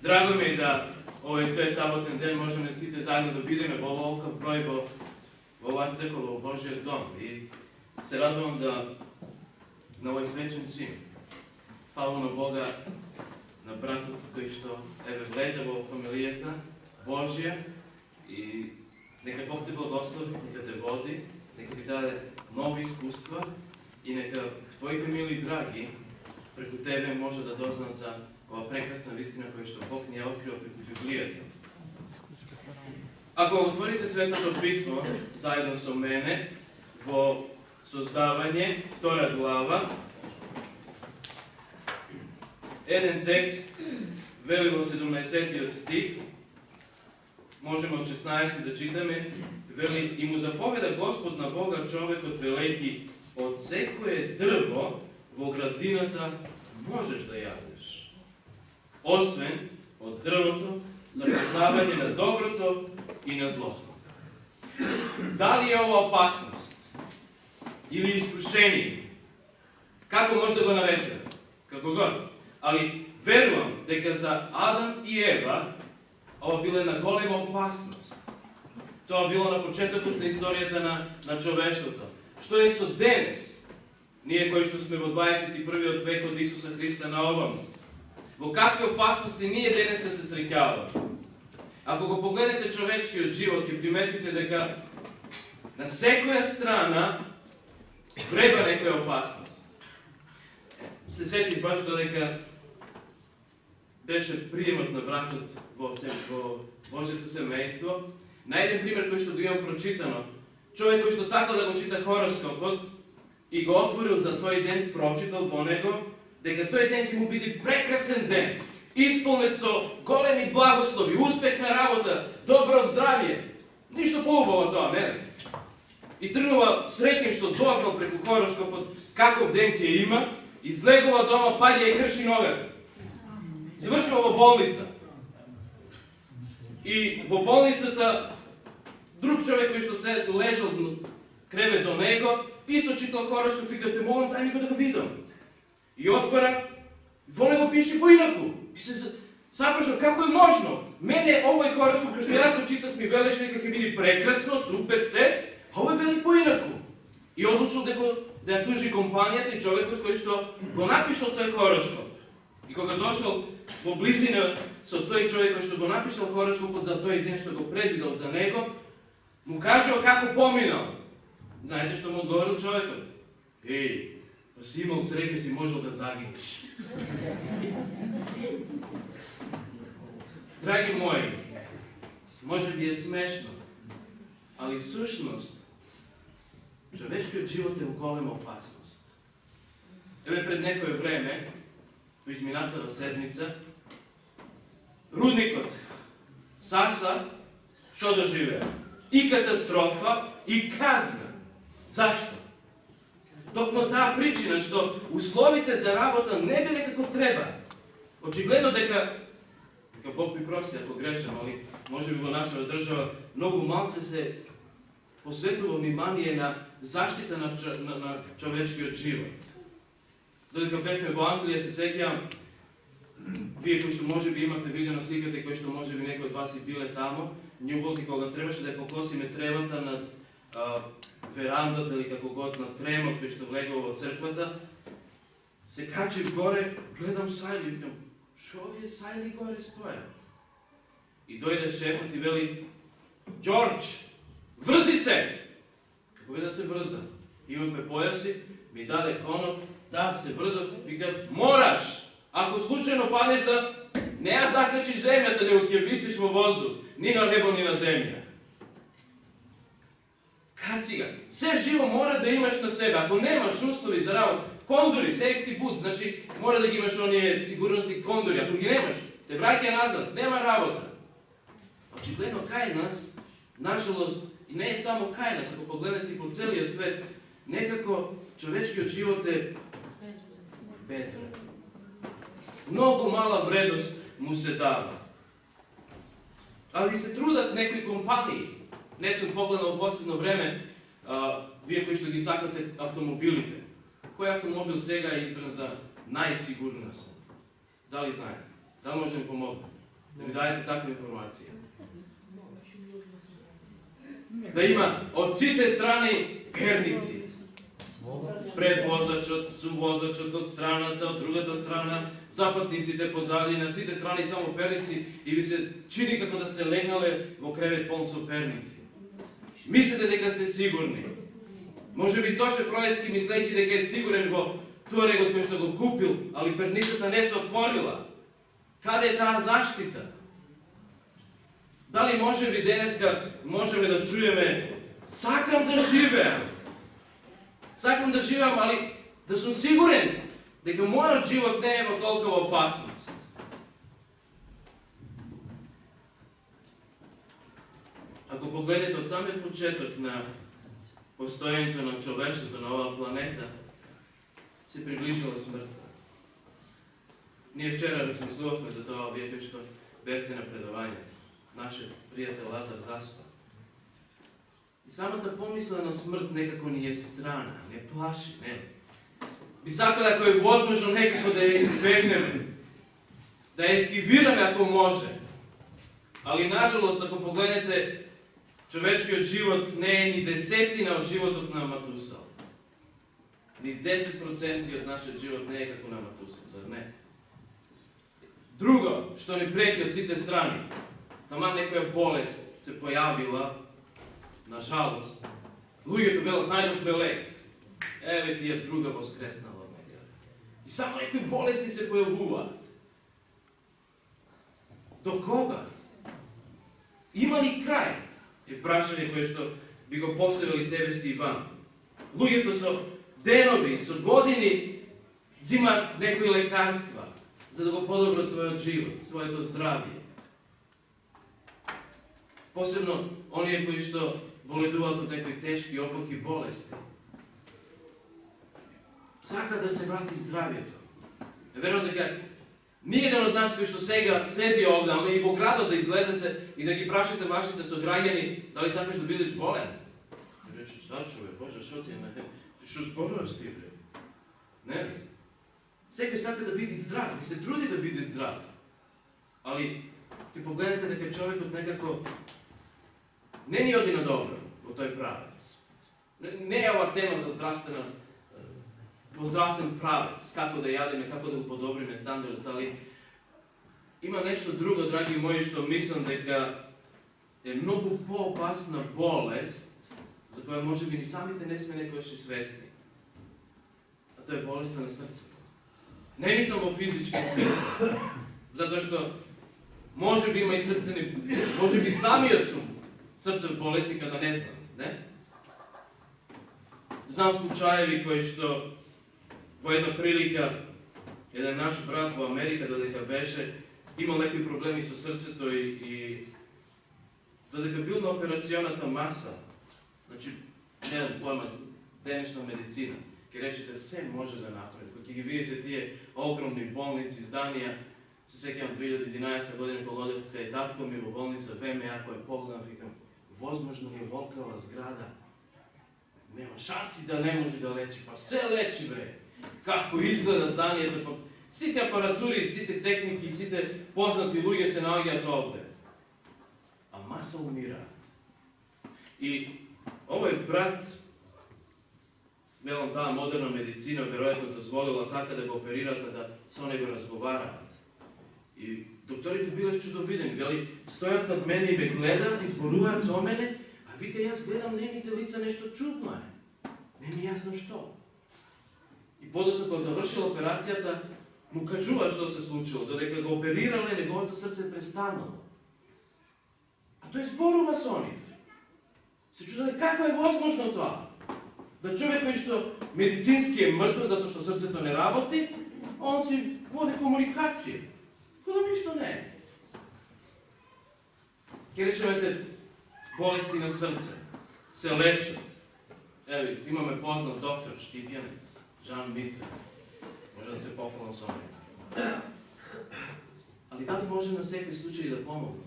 Драго ми е да овој свет саботен ден можеме сите заедно да бидеме во оволкав број во оваа црква, во Божиот дом. И се радувам да на овој свечен чин. Фала на Бога, на братот кој што влезе во фамилијата Божија и нека Бог те благослови, нека те води, нека ти даде нови искуства и нека твоите мили драги преку тебе може да дознат за ова прекрасна вистина која што Бог ни ја открива преку Библијата. Ако отворите Светото Писмо заедно со мене во Создавање, 2 глава, еден текст вели во 17 стих, можеме од 16 да читаме, вели: и му заповеда Господ на Бога човекот велејќи: од секое дрво во градината можеш да јадеш, освен од дрвото за познавање на доброто и на злото. Дали е ова опасност или искушение? Како може да го наречеме? Како год. Али верувам дека за Адам и Ева ова била една голема опасност. Тоа било на почетокот на историјата на човештвото. Што е со денес? Ние кои што сме во 21. век од Исуса Христа на оваму. Во какви опасности ние денеска се среќаваме? Ако го погледнете човечкиот живот, ќе приметите дека на секоја страна вреба некоја опасност. Се сетих баш додека беше приемот на братот во Божјето семејство. На еден пример кој што го имам прочитано, човек кој што сакал да го чита хороскопот и го отворил за тој ден, прочитал во него дека тој ден ќе му биде прекрасен ден, исполнет со големи благослови, успех на работа, добро здравје. Ништо поубаво тоа, не? И тргнува среќен што дознал преку хороскопот каков ден ќе има, излегува дома, паѓа и крши ногата. Завршува во болница. И во болницата друг човек кој што се лежал кревет до него, исто читал хороскоп, вика: те молам, дај ми го да го видам. И отвара, во него пише поинаку. И се запрашал како е можно. Мене овој хороскоп кој што јас го читав ми велеше дека ќе биде прекрасно, супер се, а овој вели поинаку. И одлучил дека да ја тужи компанијата и човекот кој што го напишал тој хороскоп. И кога дошол во близина со тој човек кој што го напишал хороскопот за тој ден што го предвидел за него, му кажал како поминал. Знаете што му одговорил човекот? Еј, па си имал среќа, си можел да загинеш. Драги мои, може би е смешно, али всушност човечкиот живот е во голема опасност. Еве пред некое време, во изминатата седмица, рудникот Саса што доживеа? И катастрофа, и казна. Зашто? Токму таа причина што условите за работа не биле како треба. Очигледно дека Бог ми прости ако грешам, али може би во нашата држава многу малце се посветува внимание на заштита на човечкиот живот. Додека бевме во Англија, се сеќавам, вие кои што може би имате видено сликата и кои што може би некои од вас и биле тамо, њуболки кога требаше да покосиме тревата над верандата или како год на тремот кој што влегува во црквата, се качив горе, гледам сајли, викам: шо овие сајли горе стојат? И дојде шефот и вели: Џорџ, врзи се! Како би да се врза? Имавме појаси, ми даде коноп, да се врзав, викам: мораш! Ако случајно паднеш да не ја закачиш земјата, него ќе висиш во воздух, ни на небо, ни на земја. Кацига, се живо мора да имаш на себе. Ако немаш услови за работа, кондори, safety boots, значи мора да ги имаш оние сигурности кондори. Ако ги немаш, те враќа назад, нема работа. Очигледно кај нас, нажалост, и не е само кај нас, ако погледнете по целиот свет, некако човечкиот живот е безвреден. Многу мала вредност му се дава. Али се трудат некои компании. Не сум погледал во последно време, вие кои што ги сакате автомобилите. Кој автомобил сега е избран за најсигурносен? Дали знаете? Дали може да ми помогнете? da mi dajete takve informacije. Da ima od svite strane перници. Пред возачот, сувозачот од страната, од другата страна, запатниците позади, на сите страни само перници и ви се чини како да сте легнале во кревет полн со перници. Мислите дека сте сигурни. Може би Тоше Проески мислејќи дека е сигурен во туарегот кој што го купил, али перницата не се отворила. Каде е таа заштита? Дали може би денеска можеме да чуеме сакам да живеам. Сакам да живеам, али да сум сигурен дека мојот живот не е во толкова опасност. Ако погледнете од самиот почеток на постојањето на човештвото на оваа планета, се приближила смртта. Ние вчера размислувавме за тоа, вие кои што бевте на предавањето. Нашиот пријател Лазар заспа. И самата помисла на смрт некако ни е страна, не плаши, не. Би сакале ако е возможно некако да ја избегнеме, да ја ескивираме ако може. Али нажалост, ако погледнете, човечкиот живот не е ни десетина од животот на Матусал. Ни 10% од нашиот живот не е како на Матусал, зар не? Друго, што ни прети од сите страни, таман некоја болест се појавила, на жалост, луѓето велат најдовме лек. Еве ти е друга воскреснала од него. И само некои болести се појавуваат. До кога? Има ли крај? Е прашање кое што би го поставили себе си Иван. Луѓето со денови, со години взимаат некои лекарства за да го подобрат својот живот, своето здравје. Посебно оние кои што боледуваат од некои тешки, опаки болести. Сака да се врати здравјето. Верувам дека ниеден од нас кои што сега седи овде, ама и во градот да излезете и да ги прашате вашите сограѓани дали сакаш да бидеш болен. Рече, šta чове, Боже, шо ти е, шо зборуваш ти, бре? Не. Секој сака да биде здрав, и се труди да биде здрав. Али, ќе погледнете дека човекот некако не ни оди на добро во тој правец. Не е ова тема за во здравствен правец, како да јадеме, како да го подобриме стандардот, али има нешто друго, драги мои, што мислам дека е многу поопасна болест, за која може би ни самите не сме некојаш и свесни. А тоа е болеста на срцето. Не мислам во физички смисла, затоа што може би има и срцени, може би самиот сум срцев болесник, да не знам, не? Знам случаеви кои што во една прилика еден наш брат во Америка додека беше имал некои проблеми со срцето и додека бил на операционата маса, значи не поема денешна медицина, ќе речете се може да направи. Кога ќе ги видите тие огромни болници, зданија, се сеќавам 2011 година кога одев кај татко ми во болница ВМА, кој погледам, викам, возможно ли е волкава зграда? Нема шанси да не може да лечи, па се лечи, бре. Како изгледа зданието, па сите апаратури, сите техники, сите познати луѓе се наоѓаат овде. А маса умираат. И овој брат, велам таа модерна медицина, веројатно дозволила така да го оперират, да со него разговараат. И докторите биле чудовидени, вели, стојат над мене и ме гледаат, изборуваат со мене, а вика, јас гледам нивните лица, нешто чудно е. Не ми јасно што. И подоцна кога завршила операцијата, му кажува што се случило, додека го оперирале, неговото срце престанало. А тој зборува со нив. Се чудат како е возможно тоа? Да човек кој што медицински е мртв затоа што срцето не работи, он си води комуникација. Кога ништо не е. Ке речемете болести на срце се лечат. Еви, имаме познат доктор, штитјанец, Жан Митре. Може да се пофалам со него. Али дали може на секој случај да помогне?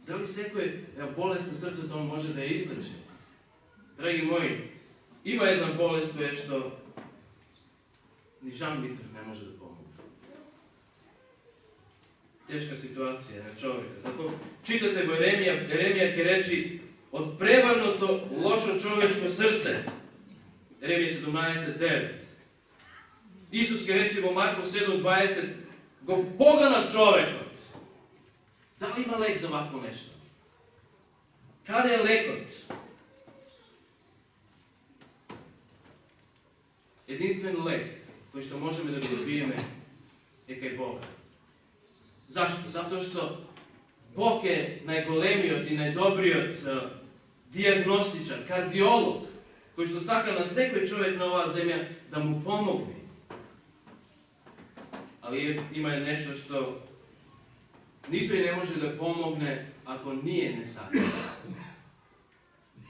Дали секој болест на срцето може да ја излечи? Драги мои, има една болест која што ни Жан Митрев не може да помогне. teška situacija na čovjeka. Tako čitate u Jeremija ke reči od prevrnuto lošo čovječko srce. Jeremija 17:9. Isus ke reči u Marku 7:20 go pogana čovjekot. Da li ima lek za ovako nešto? Kada je lekot? Jedinstven lek koji što možemo da ga dobijeme je kaj Boga. Zašto? Zato što Bog je najgolemijot i najdobrijot dijagnostičar, kardiolog, koji što saka na svekoj čovjek na ova zemlja da mu pomogne. Ali ima nešto što nito i ne može da pomogne ako nije nesakljeno.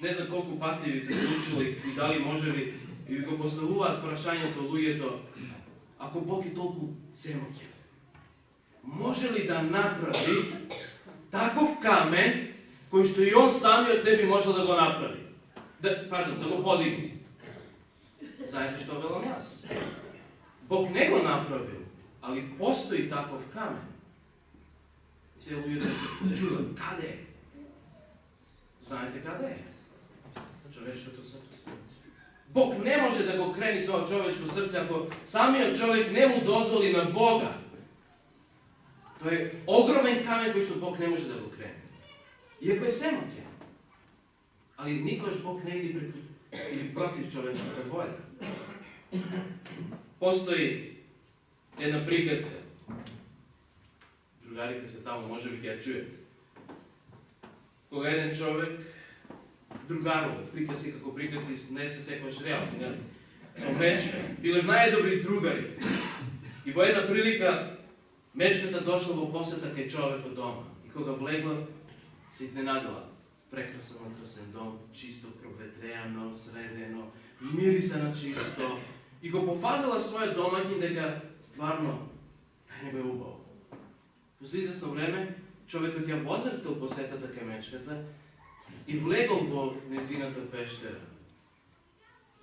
Ne znam koliko pati vi se slučili i da li može li i go postavovat prašanje to lujeto, ako Bog je toliko zemoćen. Može li da napravi takov kamen koji što i on sami od tebi može da go napravi? Da go podigni. Znate što velam nas? Bog ne go napravio, ali postoji takov kamen. Sve lujeto se čudo, kada je? Znate kada je? Čovečko to srce. Bog ne može da go kreni to čovečko srce ako sami čovjek ne mu dozvoli na Boga. To je ogromen kamen koji što Bog ne može da go kreni. Iako je svemoćan. Ali nikoš Bog ne ide ili protiv čovečka volja. Postoji jedna prikaska. Drugarite se tamo, može biti ja čujete. Koga jedan čovjek drugarovo, prikaski kako prikaski ne se sekvaš realno, ne? Samo mečka. Bile najdobri drugari. I vo jedna prilika mečkata došla u posjeta kaj čovjek od doma. I koga vlegla se iznenadila. Prekrasan dom, čisto provetrejano, sredeno, mirisano čisto. I ko pofadila svoje domaćin da ga stvarno kaj nego je ubao. Posle izvesno vreme čovjek od ja возрастил посета така мечката и влегал во незината пещера.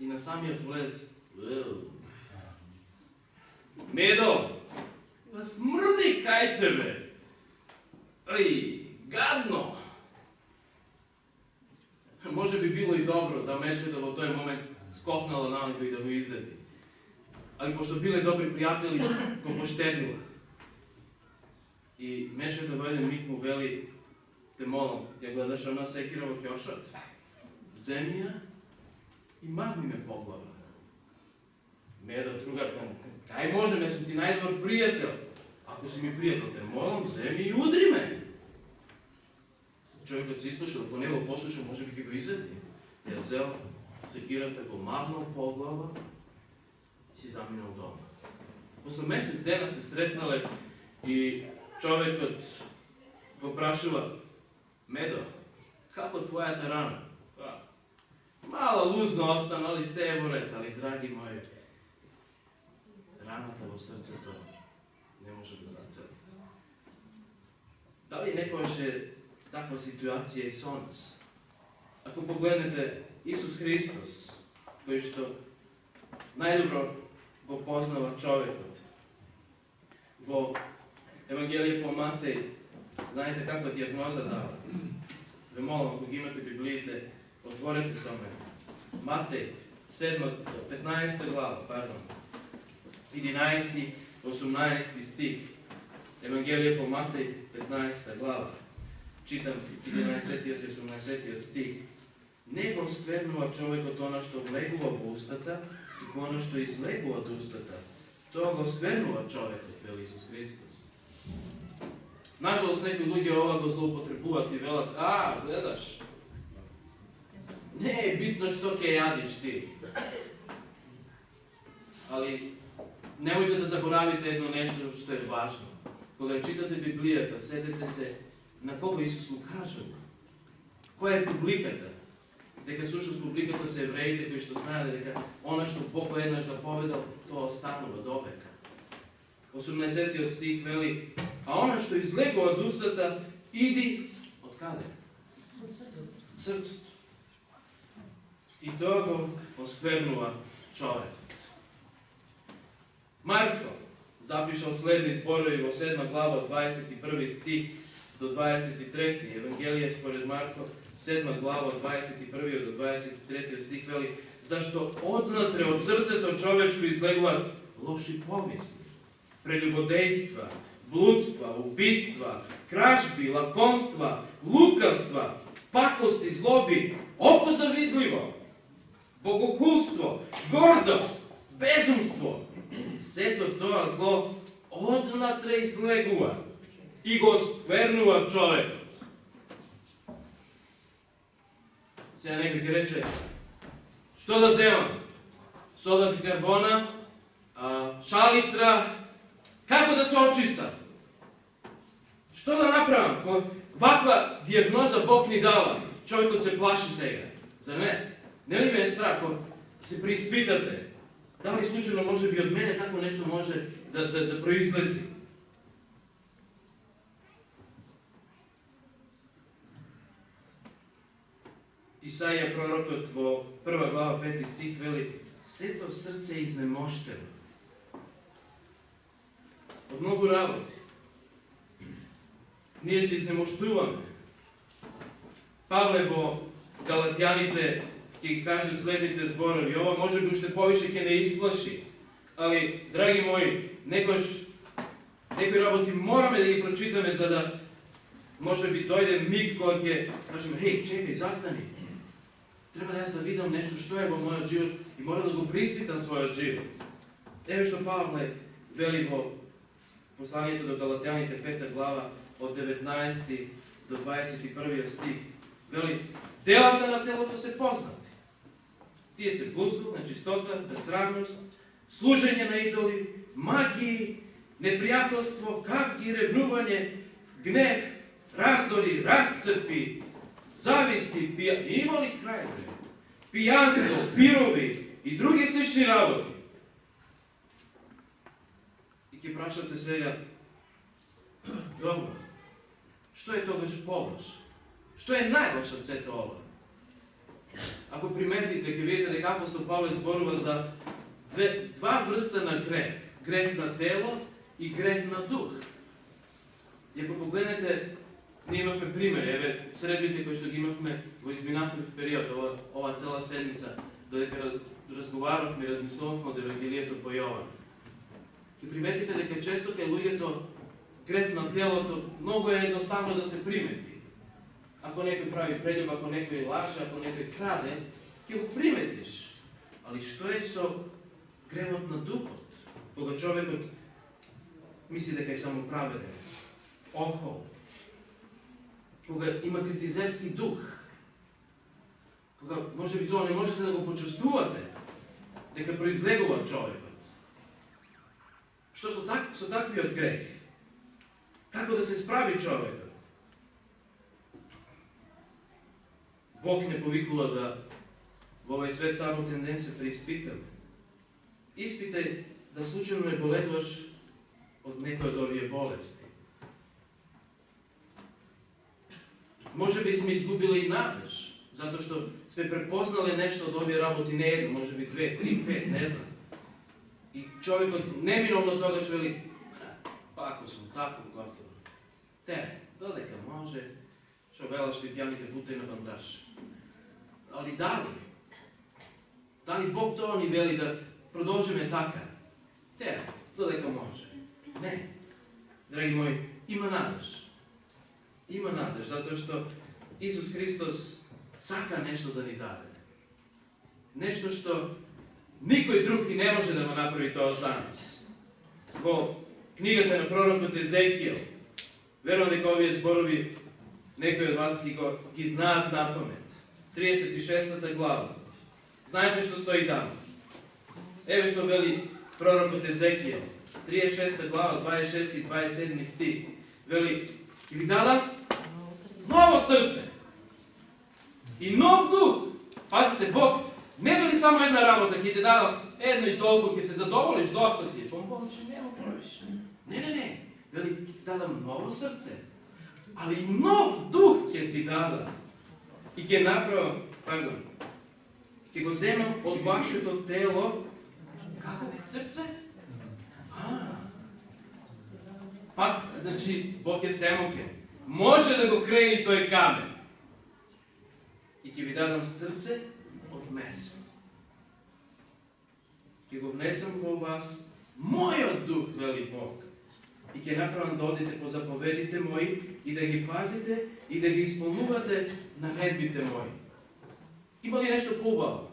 И на самиот влез Медо, смрди кај тебе! Ај, гадно! Може би било и добро да мечката во тој момент скокнала на него и да го изеди. Али пошто биле добри пријатели, го поштедила. И мечката во еден миг му вели, те молам, ја гледаш оно секирово кјошот, земја и махни ме по глава. Медо, другарта, кај може, ме сум ти најдобар пријател. Ако си ми пријател, те молам, земи и удри ме. Човекот се изслушал, по него послушал, може би ќе го изеди. Ја взел секирата, го махнал по глава и си заминал дома. После месец дена се сретнале и човекот го прашува, Медо, како твојата рана? Мала лузна остана, али се е во ред, али драги мои, раната во срцето не може да зацели. Дали некојаш е таква ситуација и со нас? Ако погледнете Исус Христос, кој што најдобро го познава човекот, во Евангелие по Матеј, знаете каква диагноза дава? Ве молам, ако ги имате Библиите, отворете со мене. Матеј, 15 глава, 11, 18 стих. Евангелие по Матеј, 15 глава. Читам 11 и 18 стих. Не го сквернува човекот она што влегува во устата и она што излегува од устата. Тоа го сквернува човекот, вели Исус Христос. Нажалост, некои луѓе ова го злоупотребуваат и велат, гледаш, не е битно што ќе јадиш ти. Али, немојте да заборавите едно нешто што е важно. Кога читате Библијата, седете се на кого Исус му кажал. Која е публиката? Дека сушност публиката се евреите кои што знаеле дека она што Бог еднаш заповедал, тоа останува до века. 18 стих вели, а она што излегува од устата, иди од каде? Од срцето. И тоа го осквернува човекот. Марко, zapišao sledni zborovi u 7. glava 21. stih do 23. Evangelije spored Marko 7. glava 21. do 23. stih veli: zašto odnatre od srceta čovečku izlegovat loši pomisli, preljubodejstva, bludstva, ubictva, kražbi, lakomstva, lukavstva, pakosti, zlobi, oko zavidljivo, bogohulstvo, gordost, bezumstvo. Sve to zlo odnatre izleguva i go skvernuva čovjeka. Сега некој ќе рече, што да земам? Сода бикарбона, шалитра, како да се очиста? Што да направам? Ваква диагноза Бог ни дава. Човекот се плаши сега. За не? Не ли ме е страх? Се преиспитате. Дали случайно може би од мене тако нешто може да произлези? Исаија пророкот во 1 глава 5 стих вели: сето срце е изнемоштено од многу работи. Ние се изнемоштуваме. Павле во Галатјаните ќе каже следните зборови. Ова може би уште повише ќе не исплаши. Али, драги мои, некои работи мораме да ги прочитаме, за да може би дојде миг кога ќе кажеме: хеј, чекај, застани. Треба да јас да видам нешто што е во мојот живот и морам да го приспитам својот живот. Еве што Павле вели во посланието до Галатјаните 5 глава од 19 до 21 стих. Вели: делата на телото се познати. Тие се блудство, нечистота, безсрамност, служење на идоли, магии, непријателство, кавги, ревнување, гнев, раздори, разцепи, зависти, има ли крај? Пијанство, пирови и други слични работи. И ќе прашате сега: добро, што е тогаш полош? Што е најлош од сето ова? Ако приметите, ќе видите дека апостол Павле зборува за два врста на грев. Грев на тело и грев на дух. И ако погледнете, ние имавме примери, еве, средбите кои што ги имавме во изминатиот период, ова цела седмица, додека разговаравме и размислувавме од Евангелието по Јован. Ќе приметите дека често кај луѓето грев на телото многу е едноставно да се примети. Ако некој прави прељуб, ако некој лаже, ако некој краде, ќе го приметиш. Али што е со гревот на духот? Кога човекот мисли дека е само праведен, охол, кога има критизерски дух, кога може би тоа не можете да го почувствувате, дека произлегува човекот. Што со таквиот грех? Како да се справи човекот? Бог не повикува да во овој свет саботен ден се преиспитаме. Испитај да случајно не боледуваш од некој од овие болести. Може би сме изгубили и надеж, затоа што сме препознали нешто од овие работи, не едно, може би 2, 3, 5, не знам. И човекот неминовно тогаш вели: пако сум тако готово. Додека може, што велаш пијаните бутај на бандаж. Али дали Бог тоа ни вели да продолжиме така? Додека може. Не. Драги мои, има надеж. Има надеж, затоа што Исус Христос сака нешто да ни даде. Нешто што никој друг и не може да го направи тоа за нас. Во книгата на пророкот Езекијел, верувам дека овие зборови некои од вас ги знаат напамет. 36 глава. Знаете што стои таму? Еве што вели пророкот Езекијел, 36 глава, 26 и 27 стих. Вели: и ви дадам ново срце и нов дух. Пазите, Бог не вели само една работа, ќе ти дадам едно и толку, ќе се задоволиш, доста ти е. Повеќе нема повеќе. Не. Вели: ќе ти дадам ново срце, али и нов дух ќе ти дадам. И ќе направам, ќе го земам од вашето тело. Како? Срце? Пак, значи, Бог е семокен. Може да го крени той камен. И ќе ви дадам срце от месо. Ќе го внесам во вас мојот дух, вели Бог. И ќе направам да одите по заповедите мои и да ги пазите и да ги исполнувате наредбите мои. Има ли нешто поубаво?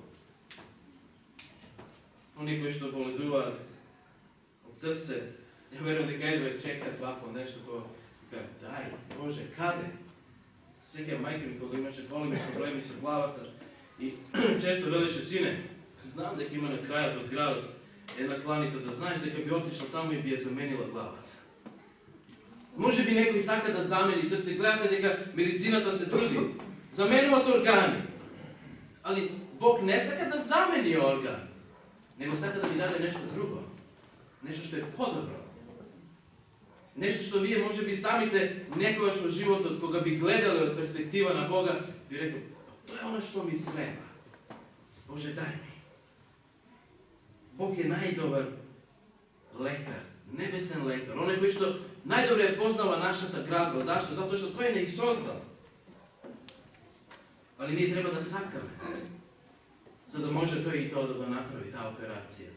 Они кои што боледуваат од срце, ја верувам дека едва чекат вако нешто кој кажа, дај, Боже, каде? Секоја мајка ми кога имаше големи проблеми со главата и често велеше, сине, знам дека има на крајот од градот една кланица, да знаеш дека би отишла таму и би ја заменила главата. Може би некој сака да замени срце, гледате дека медицината се труди, заменуват органи. Али Бог не сака да замени орган, него сака да ви даде нешто друго, нешто што е подобро. Нешто што вие може би самите некогаш во животот, кога би гледале од перспектива на Бога, би рекол, тоа е оно што ми треба. Боже, дај ми. Бог е најдобар лекар, небесен лекар, оној кој што најдобре познава нашата градба. Зашто? Затоа што тој не ги создал. Али ние треба да сакаме, за да може тој и тоа да го направи, таа операција.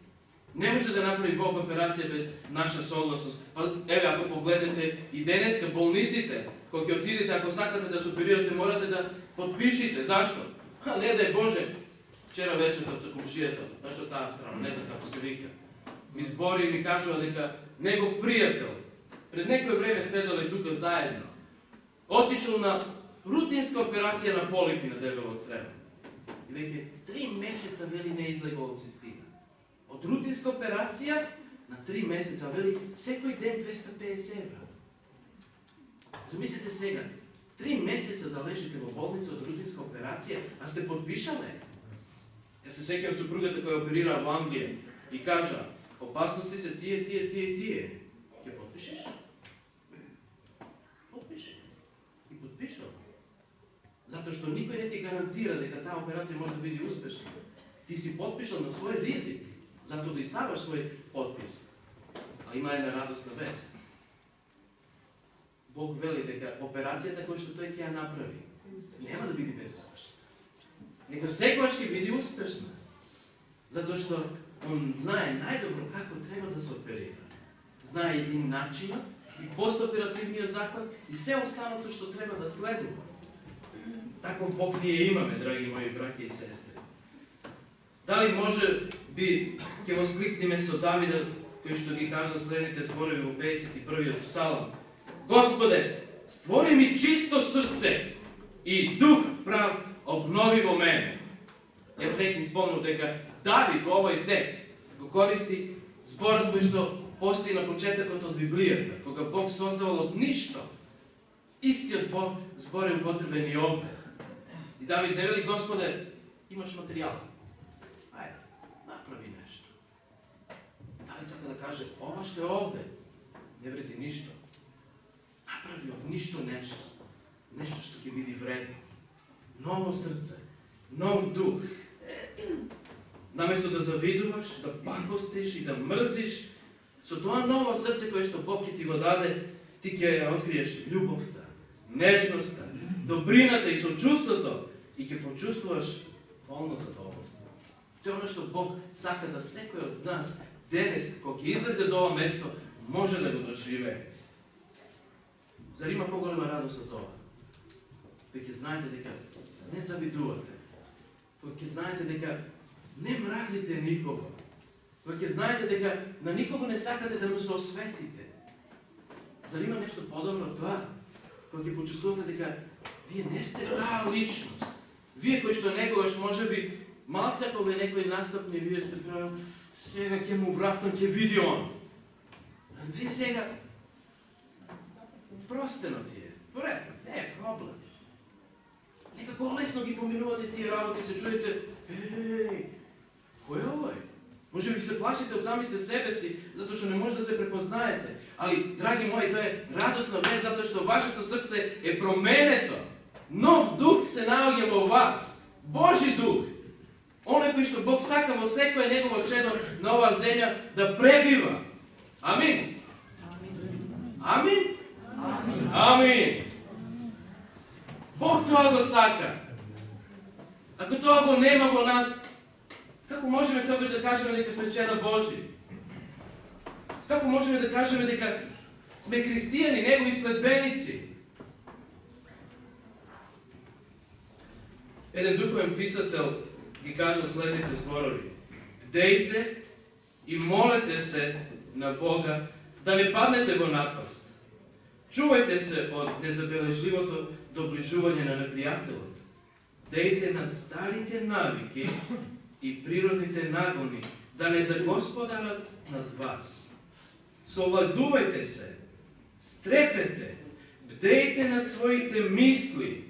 Не може да направи Бог операција без наша согласност. Еве, ако погледнете и денеска болниците, кога ќе отидете, ако сакате да се оперирате, морате да подпишите. Зашто? Не дај Боже, вчера вечерта со комшијата, зашто таа страна, не знам како се вика, ми збори и ми кажува дека негов пријател, пред некој време седале тука заедно, отишол на рутинска операција на полипи на дебело црево. И веќе 3 месеца вели не излегол од цистина. Од рутинска операција на 3 месеца, вели, секој ден 250 евра. Замислете сега, 3 месеца да лежите во болница од рутинска операција, а сте подпишале. Ја се сеќавам супругата која оперира во Англија и кажа, опасности се тие. Ќе подпишеш? Подпиши. И подпишал. Затоа што никој не ти гарантира дека таа операција може да биде успешна. Ти си подпишал на свој ризик, затоа да и ставаш свој подпис. А има една радосна вест. Бог вели дека операцијата која што тој ќе ја направи, нема да биде безуспешна. Него секогаш ќе биде успешна. Затоа што он знае најдобро како треба да се оперира. Знае и начинот, и постоперативниот захват, и се останато што треба да следува. Таков Бог ние имаме, драги мои браќи и сестри. Дали може би ќе воскликнеме со Давида, кој што ги кажа следните зборови во 51-иот псалм. Господе, створи ми чисто срце и дух прав обнови во мене. Јас тек ми спомнав дека Давид во овој текст го користи зборот кој што постои на почетокот од Библијата, кога Бог создавал од ништо. Истиот Бог збор е употребен и овде. И Давид не вели, Господе, имаш материјал. Ајде, направи нешто. Давид сака да каже, ова што е овде, не вреди ништо. Направи од ништо нешто. Нешто што ќе биде вредно. Ново срце, нов дух. Наместо да завидуваш, да пакостиш и да мрзиш, со тоа ново срце кое што Бог ќе ти го даде, ти ќе ја откриеш љубовта, нежноста, добрината и сочувството и ќе почувствуваш полно задоволство. Тоа е оно што Бог сака да секој од нас денес, кога ќе излезе до ова место, може да го доживее. Зар има поголема радост од тоа? Веќе знаете дека не завидувате. Кога ќе знаете дека не мразите никого. Кога ќе знаете дека на никого не сакате да му се осветите. Зар има нешто подобро од тоа? Кога ќе почувствувате дека вие не сте таа личност. Вие кои што некогаш можеби малце ако ве некој настапни, вие сте правил, сега ќе му вратам, ќе види он. Вие сега простено ти е. Поред, не е проблем. Некако лесно ги поминувате тие работи и се чуете, кој е овој? Може би се плашите од самите себе си, затоа што не може да се препознаете. Али, драги мои, тоа е радосна вест, затоа што вашето срце е променето. Нов дух се наоѓа во вас. Божи дух. Оној кој што Бог сака во секој негово чедо на оваа земја да пребива. Амин. Амин? Амин. Бог тоа го сака. Ако тоа го нема во нас, како можеме тогаш да кажеме дека сме чеда Божи? Како можеме да кажеме дека сме христијани, негови следбеници? Еден духовен писател ги кажал следните зборови: бдејте и молете се на Бога да не паднете во напаст. Чувајте се од незабележливото доближување на непријателот. Дејте над старите навики и природните нагони, да не загосподарат над вас. Совладувајте се, стрепете, бдејте над своите мисли,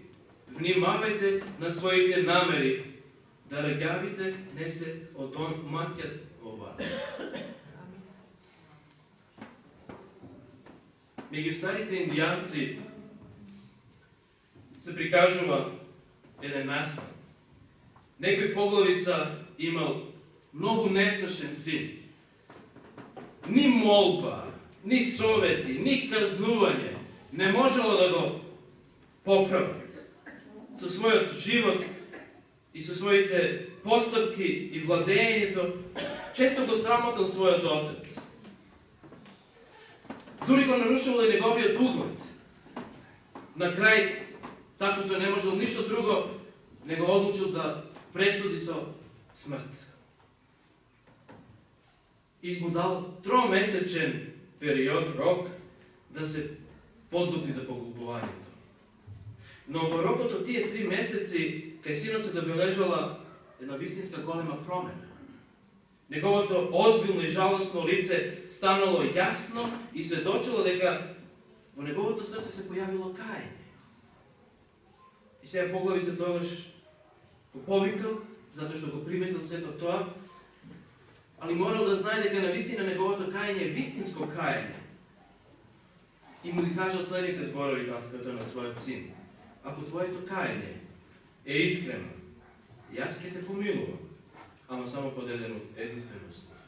внимавајте на своите намери, да раѓавите не се одомаќат во вас. Меѓу старите индијанци се прикажува еден настан. Некој поглавица имал многу несташен син. Ни молба, ни совети, ни казнување не можело да го поправат. Со својот живот и со своите постапки и владењето често го срамотал својот отец. Дури го нарушувал и неговиот углед. На крај, таквото не можел ништо друго, него одлучил да пресуди со смрт. И му дал 3-месечен период, рок, да се подготви за погубувањето. Но во рокот од тие 3 месеци, кај синот се забележала една вистинска голема промена. Неговото озбилно и жалостно лице станало јасно и сведочило дека во неговото срце се појавило каење. И сега поглавица тогаш го повикал, затоа што го приметил сето тоа, али морал да знае дека навистина неговото каење е вистинско каење. И му ги кажал следните зборови татката на својот син: ако твоето каење е искрено, јас ќе те помилувам, ама само под еден единствен услов.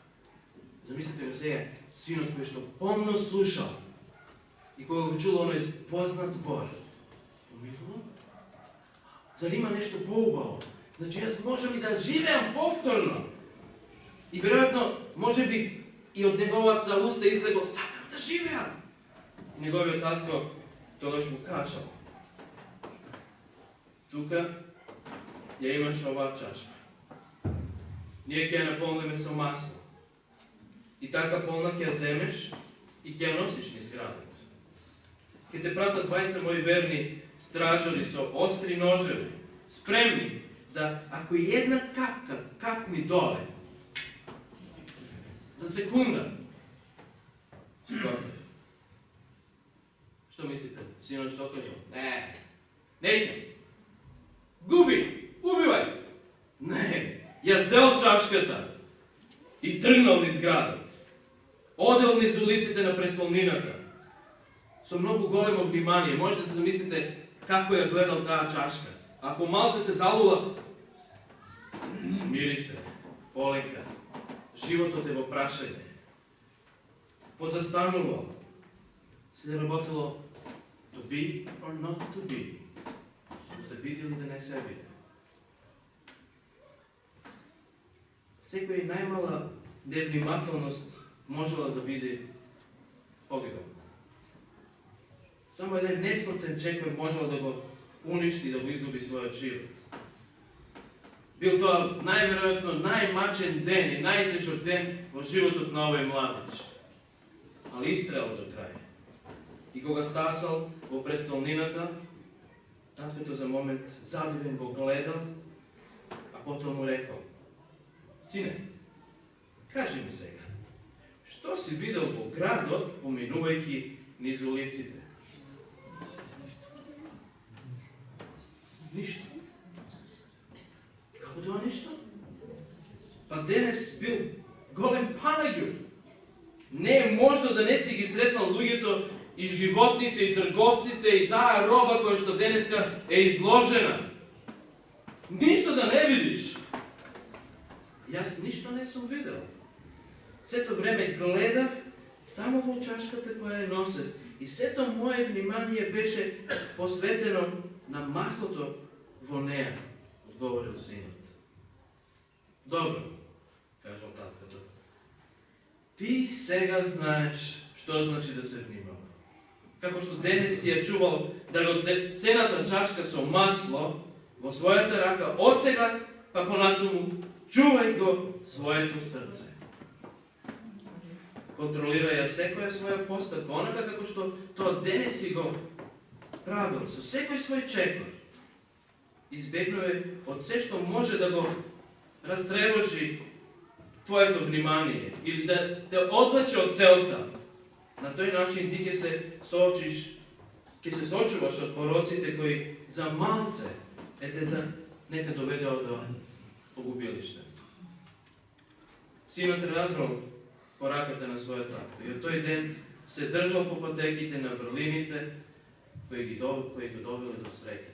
Замислите ме сега, синот кој што помно слушал и кога го чул оној познат збор, помилувам? Зали има нешто поубаво? Значи јас можам и да живеам повторно. И веројатно, може би и од неговата уста излего: сакам да живеам. И неговиот татко тогаш му кажал: тука ја имаш оваа чашка. Ние ќе ја наполниме со масло. И така полна ќе ја земеш и ќе ја носиш низ градот. Ќе те пратат 2 мои верни стражари со остри ножеви, спремни да, ако и една капка капни доле, за секунда си готов. Што мислите? Синот што кажал? Не ќе. Убивај! Не, ја зел чашката и тргнал низ градот. Одел низ улиците на престолнината. Со многу големо внимание, можете да замислите како ја гледал таа чашка. Ако малце се залула, смири се, полека, животот е во прашање. Позастанувал, се работело to be or not to be. Да се биде или да не се биде. Секоја најмала невнимателност можела да биде погибелна. Само еден неспортен чекор можел да го уништи, да го изгуби својот живот. Бил тоа најверојатно најмачен ден и најтежок ден во животот на овој младеж. Али истраел до крај. И кога стасал во престолнината, таткото за момент задивен го гледал, а потом му рекол: сине, кажи ми сега, што си видел во градот, поминувајќи низ улиците? Ништо. Како тоа ништо? Па денес бил голем панаѓур. Не е можно да не си ги сретнал луѓето и животните, и трговците, и таа роба која што денеска е изложена. Ништо да не видиш. Јас ништо не сум видел. Сето време гледав само во чашката која ја носев И сето мое внимание беше посветено на маслото во нея, одговорил синот. Добро, кажал татката. Ти сега знаеш што значи да се внимава. Како што денес си ја чувал драгоцената чашка со масло во својата рака, од сега па понатаму чувај го своето срце. Контролирај ја секоја своја постапка, онака како што тоа денес си го правил, со секој свој чекор. Избегнуве од се што може да го растревожи твоето внимание или да те одлачи од целта. На тој начин ти ќе се сочуваш од пороците кои за малце не те доведеа до погубилиште. Синот разбрал пораката на својот татко и од тој ден се држал по патеките на врлините кои го довеле до среќа.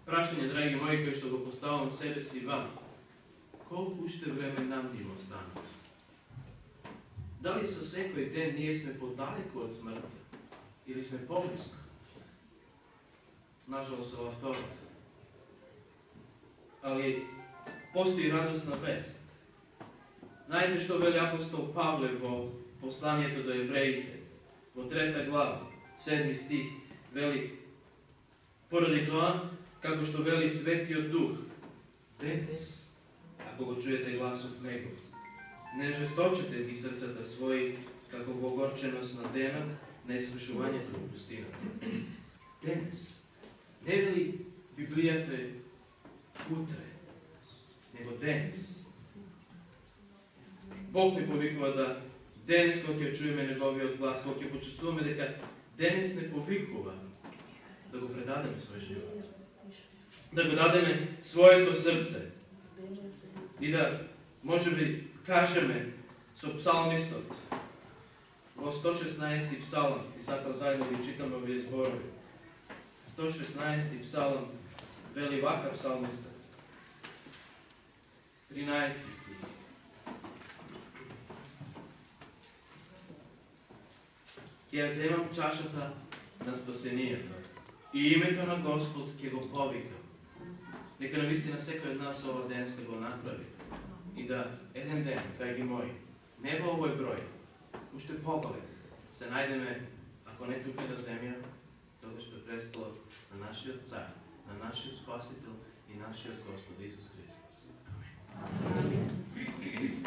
Прашање, драги мои, кои што го поставам себе си вам, колку уште време нам ни остана? Дали со секој ден ние сме подалеку од смртта или сме поблиску? Нажалост ова второто. Али постои радосна вест. Знаете што вели апостол Павле во посланието до евреите, во 3 глава, 7 стих, вели: поради тоа, како што вели Светиот Дух, денес, ако го чуете гласот Негов, не жесточете ги срцата своји, како во огорченост на денот на искушувањето во пустината. Денес. Не вели Библијата утре, него денес. Бог ни повикува да денес, кога ќе чуеме Неговиот глас, кога ќе почувствуваме дека денес не повикува, да го предадеме свој живот. Да го дадеме своето срце. И да, може би, кажеме со псалмистот во 116 псалм, и сакам заедно ги читаме овие зборови. 116 псалм, вели вака псалмистот. 13 стих. Ќе ја земам чашата на спасението и името на Господ ќе го повикам. Нека навистина секој од нас ова денес да го направи. И да еден ден, драги мои, не во овој број, уште поголем, се најдеме, ако не тука на земја, тогаш пред престолот на нашиот цар, на нашиот спасител и нашиот Господ Исус Христос. Амин.